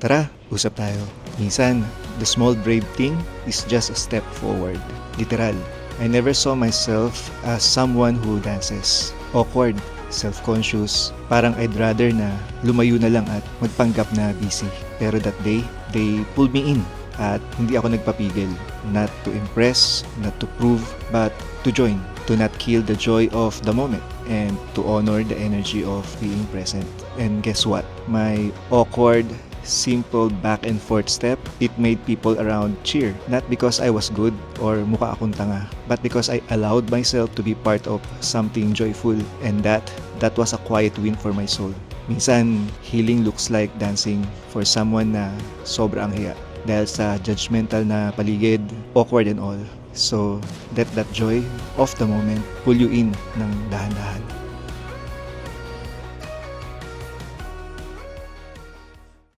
Tara, usap tayo. Minsan, the small brave thing is just a step forward. Literal. I never saw myself as someone who dances. Awkward, self-conscious, parang I'd rather na lumayo na lang at magpanggap na busy. Pero that day, they pulled me in at hindi ako nagpapigil. Not to impress, not to prove, but to join. To not kill the joy of the moment and to honor the energy of being present. And guess what? My awkward, simple back and forth step, it made people around cheer. Not because I was good or mukha akong tanga, but because I allowed myself to be part of something joyful, and that was a quiet win for my soul. Minsan, healing looks like dancing for someone na sobrang hiya dahil sa judgmental na paligid, awkward and all. So, let that joy of the moment pull you in ng dahan-dahan.